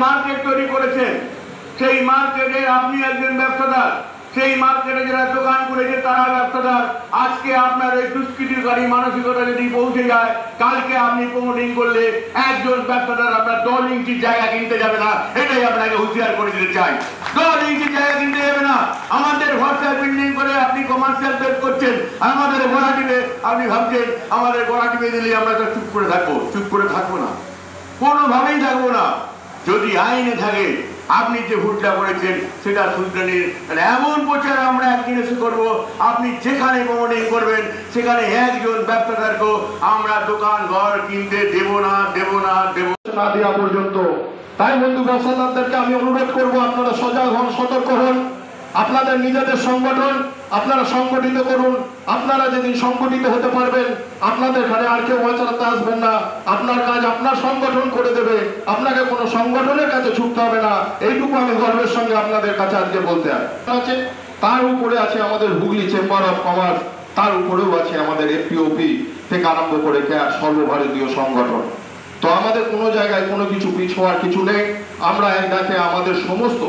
মার্কেট তৈরি করেছে, সেই মার্কেটে আপনি একজন ব্যবসাদার, সেই মার্কেটে যারা দোকান করেছে তারা ব্যবসাদার। আজকে আপনার এই দুষ্কৃতিকারী মানসিকতা যদি পৌঁছে যায়, কালকে আপনি প্রমোটিং করলে একজন ব্যবসাদার আপনার 10 ইঞ্চির জায়গা কিনতে যাবে না। এটাই আপনাকে হুঁশিয়ার করে দিতে চাই। 10 ইঞ্চির জায়গা কিনতে যাবে না। আমাদের হোয়াটসঅ্যাপ বিল্ডিং করে আপনি কমার্শিয়াল ট্রেড করছেন, আমাদের গড়া টিপে আপনি ভাবছেন আমাদের গড়া টিপে দিলে আমরা তো চুপ করে থাকবো। চুপ করে থাকবো না, কোনোভাবেই থাকবো না। যদি আইনে থাকে আপনি যে ভুলটা করেছেন সেটা শুধরানোর এমন প্রচার আমরা একদিন এসে করবো, আপনি যেখানে প্রমোটিং করবেন সেখানে একজন ব্যবসাদারকে আমরা দোকান ঘর কিনতে দেব না দেওয়া পর্যন্ত। তাই বন্ধু ব্যবসাদারদেরকে আমি অনুরোধ করবো, আপনারা সজাগ হন, সতর্ক হন। আপনাদের নিজেদের সংগঠন আপনারা সংগঠিত করুন। আপনারা যেদিন সংগঠিত হতে পারবেন, আপনাদের এখানে আর কেউ চালাতে আসবেন না। আপনার কাজ আপনার সংগঠন করে দেবে, আপনাকে কোনো সংগঠনের কাছে ছুটতে হবে না। এইটুকু আমি গর্বের সঙ্গে আপনাদের কাছে আজকে বলতে আছে। তার উপরে আছে আমাদের হুগলি চেম্বার অফ কমার্স, তার উপরেও আছে আমাদের এপিওপি থেকে আরম্ভ করে সর্বভারতীয় সংগঠন। তো আমাদের কোনো জায়গায় কোনো কিছু পিছুয়ার কিছু নেই। আমরা এক ডাকে আমাদের সমস্ত,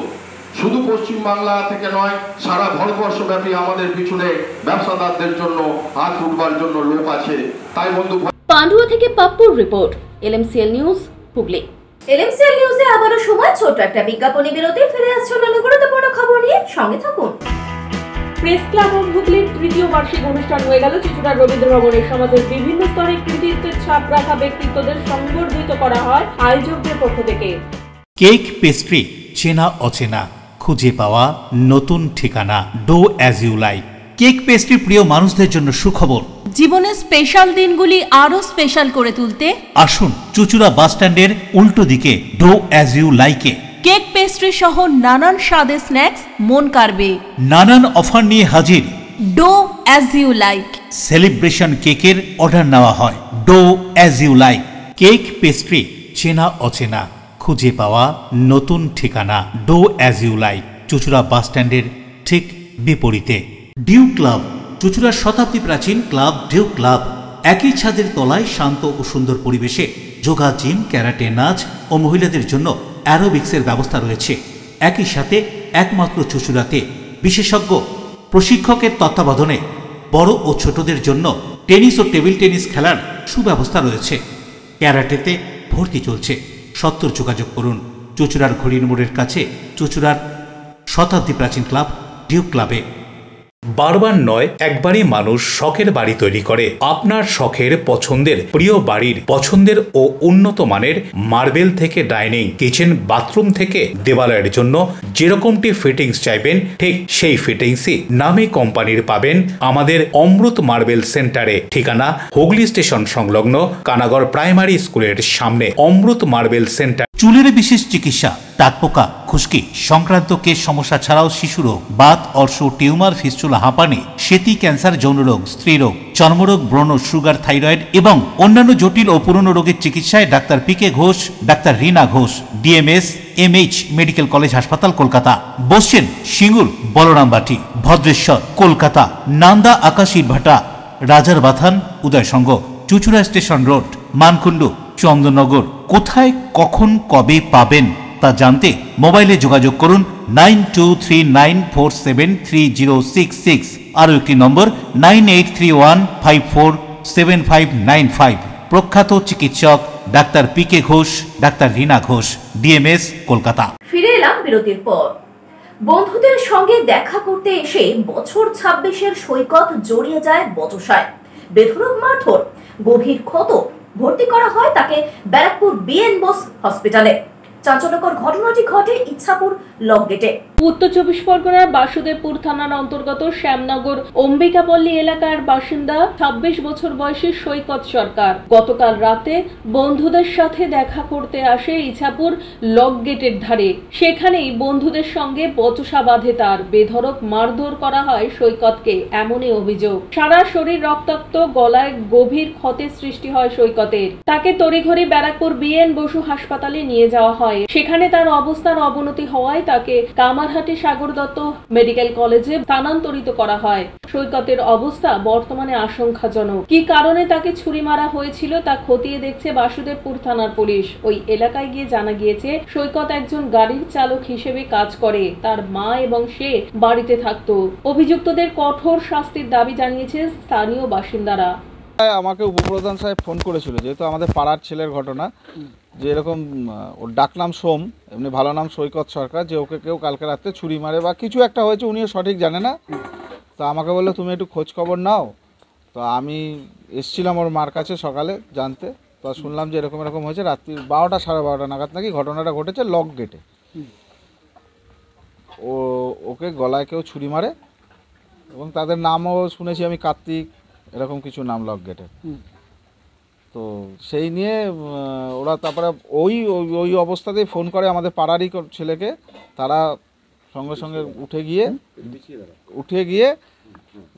শুধু পশ্চিম বাংলা থেকে নয়, সারা ভারতবর্ষব্যাপী আমাদের পিছনে ব্যবসাদারদের জন্য হাত উঠবার জন্য লোক আছে। তাই বন্ধু, পান্ডুয়া থেকে পাপ্পুর report, LMCL news Hooghly. LMCL নিউজে আবারও সময় ছোট একটা বিজ্ঞাপনী বিরতি। ফিরে আসছে অন্যান্য গুরুত্বপূর্ণ খবর নিয়ে, সঙ্গে থাকুন। প্রেস ক্লাব অফ হুগলির তৃতীয় বার্ষিক অনুষ্ঠান হয়ে গেল। চুচুড়ার রবীন্দ্র ভবনে সমাজের বিভিন্ন স্তরে কৃতিত্বের ছাপ রাখা ব্যক্তিত্বদের সংবর্ধিত করা হয় আয়োজকদের পক্ষ থেকে। কেক পেস্ট্রি, চেনা অচেনা, খুঁজে পাওয়া নতুন ঠিকানা। Dough as you like. Cake pastry প্রিয় মানুষদের জন্য সুখবর। জীবনের স্পেশাল দিনগুলি আরো স্পেশাল করে তুলতে আসুন চুচুড়া বাস স্ট্যান্ডের উল্টো দিকে ডো অ্যাজ ইউ লাইকে কেক পেস্ট্রি সহ নানান স্বাদের স্ন্যাক্স মন কাড়বে। নানান অফার নিয়ে হাজির dough as you like. Celebration কেকের অর্ডার নেওয়া হয়। Dough as you like cake pastry, চেনা অচেনা খুঁজে পাওয়া নতুন ঠিকানা। ডো অ্যাজ ইউ লাইক, চুঁচুড়া বাস স্ট্যান্ডের ঠিক বিপরীতে। ডিউ ক্লাব, চুঁচুড়ার শতাব্দী প্রাচীন ক্লাব ডিউ ক্লাব। একই ছাদের তলায় শান্ত ও সুন্দর পরিবেশে যোগা, জিম, ক্যারাটে, নাচ ও মহিলাদের জন্য অ্যারোবিক্সের ব্যবস্থা রয়েছে। একই সাথে একমাত্র চুঁচুড়াতে বিশেষজ্ঞ প্রশিক্ষকের তত্ত্বাবধানে বড় ও ছোটদের জন্য টেনিস ও টেবিল টেনিস খেলার সুব্যবস্থা রয়েছে। ক্যারাটেতে ভর্তি চলছে। সত্তর যোগাযোগ করুন চুঁচুড়ার ঘড়ির মোড়ের কাছে চুঁচুড়ার শতাব্দী প্রাচীন ক্লাব ডিউ ক্লাবে। বারবার নয়, একবারই মানুষ শখের বাড়ি তৈরি করে। আপনার শখের পছন্দের প্রিয় বাড়ির পছন্দের ও উন্নত মানের মার্বেল থেকে ডাইনিং, কিচেন, বাথরুম থেকে দেওয়ালের জন্য যেরকমটি ফিটিংস চাইবেন ঠিক সেই ফিটিংসই নামী কোম্পানির পাবেন আমাদের অমৃত মার্বেল সেন্টারে। ঠিকানা হুগলি স্টেশন সংলগ্ন কানাগড় প্রাইমারি স্কুলের সামনে। অমৃত মার্বেল সেন্টার। চুলের বিশেষ চিকিৎসা, টাকপোকা, খুশকি সংক্রান্ত কেশ সমস্যা ছাড়াও শিশুরোগ, বাত, অর্শ, টিউমার, ফিস্টুলা, হাঁপানি, সেতি, ক্যান্সার, যৌনরোগ, স্ত্রীরোগ, চর্মরোগ, ব্রণ, সুগার, থাইরয়েড এবং অন্যান্য জটিল ও পুরনো রোগের চিকিৎসায় doctor PK Ghosh, doctor Rina Ghosh, DMS MH medical college হাসপাতাল, কলকাতা। বসছেন সিঙ্গুর, বলরামবাটি, ভদ্রেশ্বর, কলকাতা, নান্দা, আকাশ, ইটভাটা, রাজার বাথান, উদয়সঙ্গ, চুঁচুড়া স্টেশন রোড, মানকুণ্ডু, চন্দননগর। কোথায়, কখন, কবে পাবেন তা জানতে মোবাইলে যোগাযোগ করুন 9239473066। আরও একটি নম্বর 9831547595। প্রখ্যাত চিকিৎসক doctor PK Ghosh, doctor Rina Ghosh, DMS, Kolkata. ফিরে এলাম বিরতির পর। বন্ধুদের সঙ্গে দেখা করতে এসে বছর 26-এর সৈকত জড়িয়ে যায় বচসায়। বেধড়ক মারধর, গভীর ক্ষত, ভর্তি করা হয় তাকে ব্যারাকপুর বিএন বোস হসপিটালে। চাঞ্চল্যকর ঘটনাটি ঘটে ইচ্ছাপুর লক গেটে। উত্তর 24 পরগনার বাসুদেবপুর থানার অন্তর্গত শ্যামনগর অম্বিকাপল্লী এলাকার বাসিন্দা 26 বছর বয়সী সৈকত সরকার গতকাল রাতে বন্ধুদের সাথে দেখা করতে আসে ইচ্ছাপুর লক গেটের ধারে। সেখানেই বন্ধুদের সঙ্গে বচসা বাঁধে তার। বেধড়ক মারধর করা হয় সৈকতকে, এমনই অভিযোগ। সারা শরীর রক্তাক্ত, গলায় গভীর ক্ষতের সৃষ্টি হয় সৈকতের। তাকে তড়িঘড়ি ব্যারাকপুর বিএন বসু হাসপাতালে নিয়ে যাওয়া হয়। সেখানে তার অবস্থার অবনতি হওয়ায় তাকে কামারহাটি সাগর দত্ত মেডিকেল কলেজে স্থানান্তরিত করা হয়। সৈকতের অবস্থা বর্তমানে আশঙ্কাজনক। কি কারণে তাকে ছুরি মারা হয়েছিল তা খতিয়ে দেখছে বাসুদেবপুর থানার পুলিশ। ওই এলাকায় গিয়ে জানা গিয়েছে সৈকত একজন গাড়ির চালক হিসেবে কাজ করে। তার মা এবং সে বাড়িতে থাকত। অভিযুক্তদের কঠোর শাস্তির দাবি জানিয়েছে স্থানীয় বাসিন্দারা। আমাকে উপপ্রধান সাহেব ফোন করেছিল, যেহেতু আমাদের পাড়ার ছেলের ঘটনা, যে এরকম ওর ডাকনাম সোম, এমনি ভালো নাম সৈকত সরকার, যে ওকে কেউ কালকে রাতে ছুরি মারে বা কিছু একটা হয়েছে, উনিও সঠিক জানে না। তো আমাকে বললো তুমি একটু খোঁজ খবর নাও। তো আমি এসছিলাম ওর মার কাছে সকালে জানতে। তো শুনলাম যে এরকম এরকম হয়েছে। রাত্রি 12টা সাড়ে 12টা নাগাদ নাকি ঘটনাটা ঘটেছে লক গেটে। ওকে গলায় কেউ ছুরি মারে এবং তাদের নামও শুনেছি আমি, কার্তিক, এরকম কিছু নাম লক গেটে। তো সেই নিয়ে ওরা তারপরে ওই অবস্থাতেই ফোন করে আমাদের পাড়ারই ছেলেকে। তারা সঙ্গে সঙ্গে উঠে গিয়ে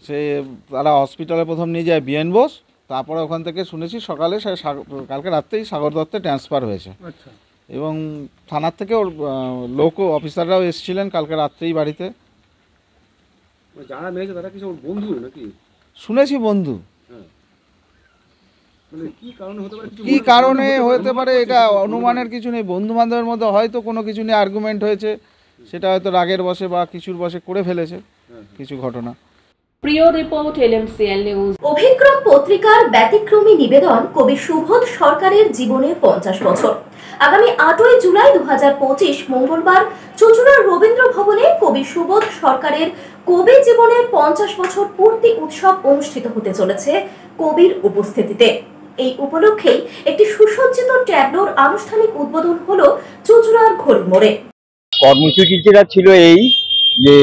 সে তারা হসপিটালে প্রথম নিয়ে যায় বিএন বোস। তারপরে ওখান থেকে শুনেছি সকালে কালকে রাত্রেই সাগর দত্তে ট্রান্সফার হয়েছে। এবং থানার থেকে ওর লোক অফিসাররাও এসেছিলেন কালকে রাত্রেই বাড়িতে। যারা মেরেছে তারা কি সব বন্ধু নাকি? শুনেছি বন্ধু। কি কারণে হতে পারে এটা অনুমানের কিছু নেই। বন্ধু বান্ধবের মধ্যে হয়তো কোনো কিছু নিয়ে আর্গুমেন্ট হয়েছে, সেটা হয়তো রাগের বশে বা কিছুর বশে করে ফেলেছে কিছু ঘটনা। প্রিয় রিপোর্ট LMCL নিউজ। অভিক্রম পত্রিকার ব্যতিক্রমী নিবেদন কবি সুবোধ সরকারের জীবনের 50 বছর। আগামী 8ই জুলাই 2025 মঙ্গলবার চুঁচুড়ার রবীন্দ্র ভবনে কবি সুবোধ সরকারের কবি জীবনের 50 বছর পূর্তি উৎসব অনুষ্ঠিত হতে চলেছে কবির উপস্থিতিতে। এই উপলক্ষেই একটি সুসজ্জিত ট্যাবলোর আনুষ্ঠানিক উদ্বোধন হলো চুঁচুড়ার ঘড়ির মোড়ে। কর্মসূচিটা ছিল এই যে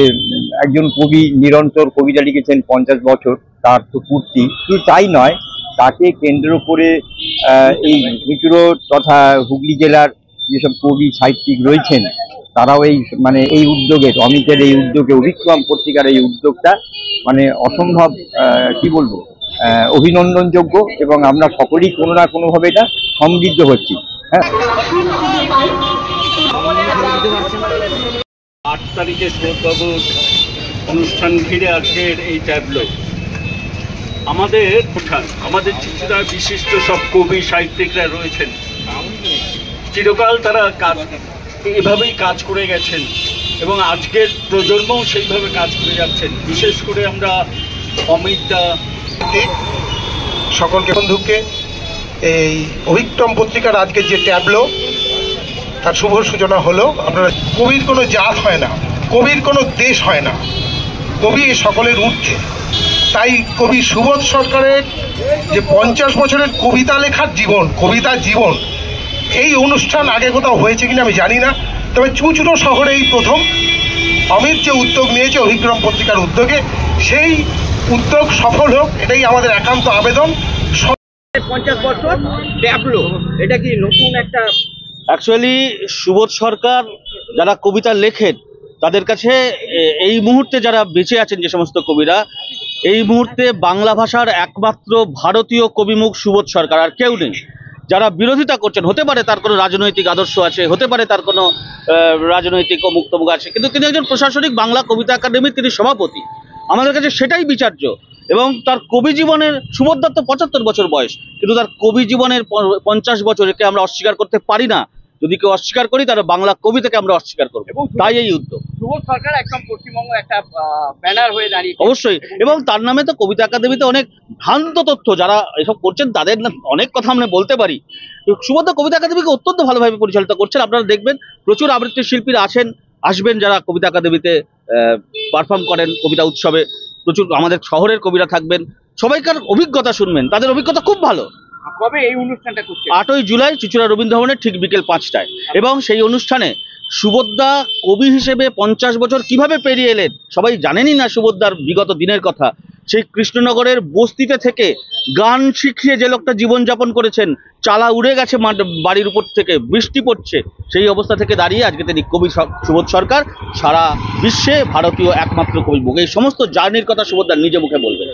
একজন কবি নিরন্তর কবিতা লিখেছেন 50 বছর, তার তো পূর্তি। শুধু তাই নয়, তাকে কেন্দ্র করে এই চুঁচুড়া তথা হুগলি জেলার যেসব কবি সাহিত্যিক রয়েছেন তারাও এই মানে এই উদ্যোগের অমিতের এই উদ্যোগে অভিক্রম পত্রিকার এই উদ্যোগটা মানে অসম্ভব কি বলবো অভিনন্দনযোগ্য এবং আমরা সকলেই কোনো না কোনোভাবে এটা সমৃদ্ধ হচ্ছি। হ্যাঁ, 8 তারিখে সৌরভবাবুর অনুষ্ঠান ঘিরে আজকের এই ট্যাবলো আমাদের চুঁচুড়ার বিশিষ্ট সব কবি সাহিত্যিকরা রয়েছেন, চিরকাল তারা এভাবেই কাজ করে গেছেন এবং আজকের প্রজন্মও সেইভাবে কাজ করে যাচ্ছেন। বিশেষ করে আমরা অমিতদা সকলকে বন্ধুকে এই অভিক্রম পত্রিকার আজকের যে ট্যাবলো তার শুভ সূচনা হলো। আপনারা কবির কোনো জাত হয় না, কবির কোনো দেশ হয় না, কবি সকলের ঊর্ধ্বে। তাই কবি সুবোধ সরকারের যে 50 বছরের কবিতা লেখার জীবন, কবিতা জীবন, এই অনুষ্ঠান আগে কোথাও হয়েছে কিনা আমি জানি না, তবে চুঁচুড়ো শহরে এই প্রথম অমিত যে উদ্যোগ নিয়েছে অভিক্রম পত্রিকার উদ্যোগে, সেই উদ্যোগ সফল হোক এটাই আমাদের একান্ত আবেদন। 50 বছর ট্যাবলো, এটা কি নতুন একটা? অ্যাকচুয়ালি সুবোধ সরকার যারা কবিতা লেখেন তাদের কাছে এই মুহূর্তে যারা বেঁচে আছেন যে সমস্ত কবিরা, এই মুহূর্তে বাংলা ভাষার একমাত্র ভারতীয় কবিমুখ সুবোধ সরকার, আর কেউ নেই। যারা বিরোধিতা করছেন, হতে পারে তার কোনো রাজনৈতিক আদর্শ আছে, হতে পারে তার কোনো রাজনৈতিক মুক্তমুখ আছে, কিন্তু তিনি একজন প্রশাসনিক বাংলা কবিতা একাডেমির তিনি সভাপতি। আমাদের কাছে সেটাই বিচার্য। এবং তার কবি জীবনের, সুবোধ দত্ত 75 বছর বয়স, কিন্তু তার কবি জীবনের 50 বছর একে আমরা অস্বীকার করতে পারি না। যদি কেউ অস্বীকার করি তাহলে বাংলা কবিতাকে আমরা অস্বীকার করবো। তাই এই উদ্যোগ। সুবোধ সরকার একদম পশ্চিমবঙ্গ একটা ব্যানার হয়ে দাঁড়িয়ে অবশ্যই, এবং তার নামে তো কবিতা একাডেমিতে অনেক ভ্রান্ত তথ্য যারা এসব করছেন তাদের অনেক কথা আমরা বলতে পারি। সুবোধ কবিতা একাডেমিকে অত্যন্ত ভালোভাবে পরিচালিত করছেন। আপনারা দেখবেন প্রচুর আবৃত্তি শিল্পীরা আসবেন যারা কবিতা একাডেমিতে পারফর্ম করেন কবিতা উৎসবে। প্রচুর আমাদের শহরের কবিরা থাকবেন, সবাইকার অভিজ্ঞতা শুনবেন, তাদের অভিজ্ঞতা খুব ভালো। কবে এই অনুষ্ঠানটা করছে? 8ই জুলাই চুঁচুড়া রবীন্দ্র ভবনে ঠিক বিকেল 5টায়। এবং সেই অনুষ্ঠানে সুবোধদা কবি হিসেবে 50 বছর কিভাবে পেরিয়ে এলেন সবাই জানেনই না। সুবোধদার বিগত দিনের কথা, সেই কৃষ্ণনগরের বস্তিতে থেকে গান শিখিয়ে যে লোকটা জীবনযাপন করেছেন, চালা উড়ে গেছে বাড়ির উপর থেকে, বৃষ্টি পড়ছে, সেই অবস্থা থেকে দাঁড়িয়ে আজকে তিনি কবি সুবোধ সরকার সারা বিশ্বে ভারতীয় একমাত্র কবিমুখ। এই সমস্ত জার্নির কথা সুবোধদার নিজে মুখে বলবেন।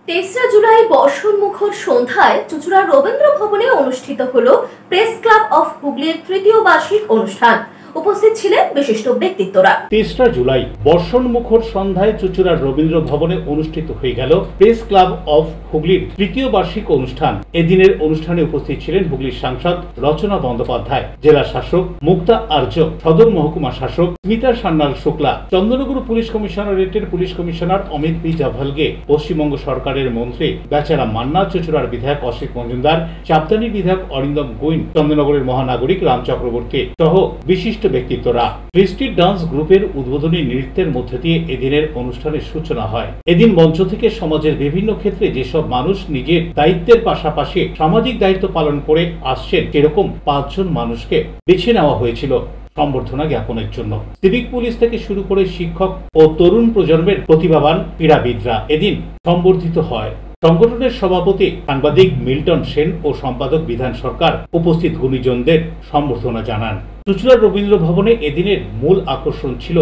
23 জুলাই বর্ষণ মুখর সন্ধ্যায় চুঁচুড়া রবীন্দ্র ভবনে অনুষ্ঠিত হলো প্রেস ক্লাব অফ হুগলির 3য় বার্ষিক অনুষ্ঠান। উপস্থিত ছিলেন বিশিষ্ট ব্যক্তিত্বরা। 23 জুলাই বর্ষণ মুখর সন্ধ্যায় চুঁচুড়ার রবীন্দ্র ভবনে অনুষ্ঠিত হয়ে গেল প্রেস ক্লাব অফ হুগলির 3য় বার্ষিক অনুষ্ঠান। এদিনের অনুষ্ঠানে উপস্থিত ছিলেন হুগলির সাংসদ রচনা বন্দ্যোপাধ্যায়, জেলা শাসক মুক্তা আর্য, সদর মহকুমা শাসক স্মিতা সান্যাল শুক্লা, চন্দননগর পুলিশ কমিশনারেটের police commissioner Amit P Javalge, Paschimbanga সরকারের মন্ত্রী বেচারা মান্না, চুঁচুড়ার বিধায়ক অসিত মজুমদার, চাপদানির বিধায়ক অরিন্দম গোয়েন, চন্দননগরের মহানাগরিক রাম চক্রবর্তী সহ বিশিষ্ট ব্যক্তিত্বরা। ক্রিস্টি ডান্স গ্রুপের উদ্বোধনী নৃত্যের মধ্যে দিয়ে এদিনের অনুষ্ঠানের সূচনা হয়। এদিন মঞ্চ থেকে সমাজের বিভিন্ন ক্ষেত্রে যেসব মানুষ নিজের দায়িত্বের পাশাপাশি সামাজিক দায়িত্ব পালন করে আসছেন, সেরকম 5 জন মানুষকে বেছে নেওয়া হয়েছিল সম্বর্ধনা জ্ঞাপনের জন্য। সিভিক পুলিশ থেকে শুরু করে শিক্ষক ও তরুণ প্রজন্মের প্রতিভাবান ক্রীড়াবিদরা এদিন সম্বর্ধিত হয়। সংগঠনের সভাপতি সাংবাদিক মিল্টন সেন ও সম্পাদক বিধান সরকার উপস্থিত গুণীজনদের সম্বর্ধনা জানান। চুঁচুড়ার রবীন্দ্র ভবনে এদিনের মূল আকর্ষণ ছিল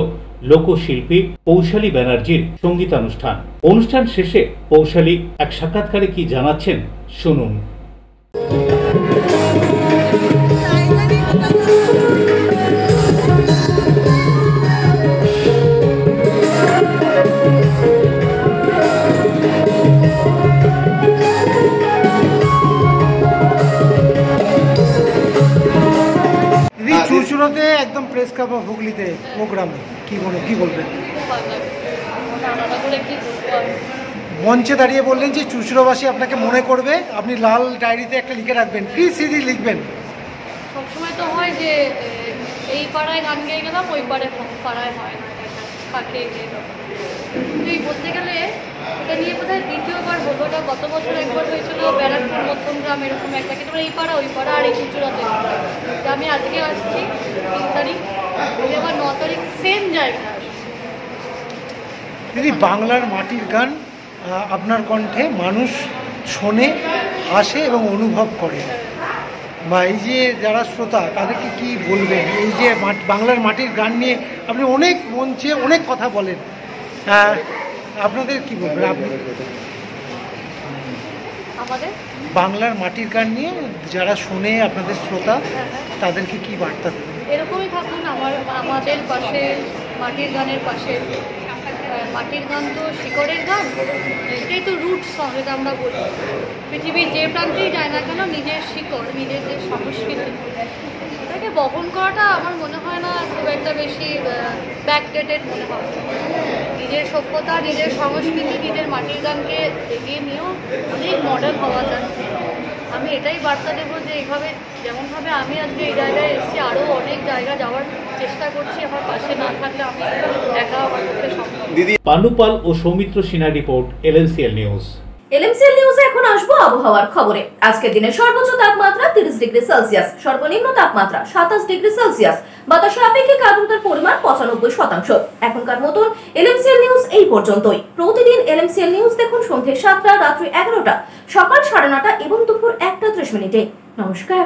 লোকশিল্পী পৌশালী ব্যানার্জির সঙ্গীতানুষ্ঠান। অনুষ্ঠান শেষে পৌশালী এক সাক্ষাৎকারে কি জানাচ্ছেন শুনুন। চুঁচুড়াতে একদম প্রেস ক্লাব অফ হুগলিতে প্রোগ্রাম কি বলবেন? মঞ্চে দাঁড়িয়ে বললেন যে চুঁচুড়াবাসী আপনাকে মনে করবে, আপনি লাল ডায়েরিতে একটা লিখে রাখবেন, কি সিডি লিখবেন? সবসময় তো হয় যে এই পাড়ায় গান গেয়ে গেলাম, ওই পাড়ায় হয় না, থাকে তুই বলতে গেলে এটা নিয়ে বোধহয় দ্বিতীয়বার হলো। এটা গত বছর একবার হয়েছিল ব্যারাকপুর মধ্যমগ্রাম, এরকম একটা, কিন্তু এই পাড়া ওই পাড়া আর এই চুঁচুড়াতে। আমি আজকে আসছি 3 তারিখ, আবার 9 তারিখ সেম জায়গায় আসছি। দিদি, বাংলার মাটির গান আপনার কণ্ঠে মানুষ শোনে, হাসে এবং অনুভব করে, বা এই যে যারা শ্রোতা তাদেরকে কি বলবেন? এই যে বাংলার মাটির গান নিয়ে আপনি অনেক মঞ্চে অনেক কথা বলেন, আপনাদের কি বলবেন? আপনি আমাদের বাংলার মাটির গান নিয়ে যারা শোনে আপনাদের শ্রোতা তাদেরকে কি বার্তা দেবেন? এরকমই থাকুন আমাদের পাশে, মাটির গানের পাশে। মাটির গান তো শিকড়ের গান, এটাই তো রুট সং, এটা আমরা বলি। পৃথিবীর যে প্রান্তেই যায় না কেন নিজের শিকড়, নিজের যে সংস্কৃতি, এটাকে বহন করাটা আমার মনে হয় না খুব একটা বেশি ব্যাকডেটেড মনে হয়। নিজের সভ্যতা, নিজের সংস্কৃতি, নিজের মাটির গানকে এগিয়ে নিয়েও অনেক মডার্ন হওয়া যায়। আমি এটাই বার্তা দেবো যে এইভাবে যেমনভাবে আমি আজকে এই জায়গায় এসেছি, আরও অনেক জায়গা যাওয়ার চেষ্টা করছি। আমার পাশে না থাকলে আমি একা আমার পক্ষে সম্ভব। পানু পাল ও Soumitra Sinha report, LMCL news. LMCL নিউজে এখন আসবো আবহাওয়ার খবরে। আজকের দিনে সর্বোচ্চ তাপমাত্রা 30 ডিগ্রি সেলসিয়াস, সর্বনিম্ন তাপমাত্রা 27 ডিগ্রি সেলসিয়াস, বাতাসের আপেক্ষিক আর্দ্রতার পরিমাণ 95%। এখনকার মতন LMCL নিউজ এই পর্যন্তই। প্রতিদিন LMCL নিউজ দেখুন সন্ধ্যে 7টা, রাত্রি 11টা, সকাল 9:30 এবং দুপুর 1টা 30 মিনিটে। নমস্কার।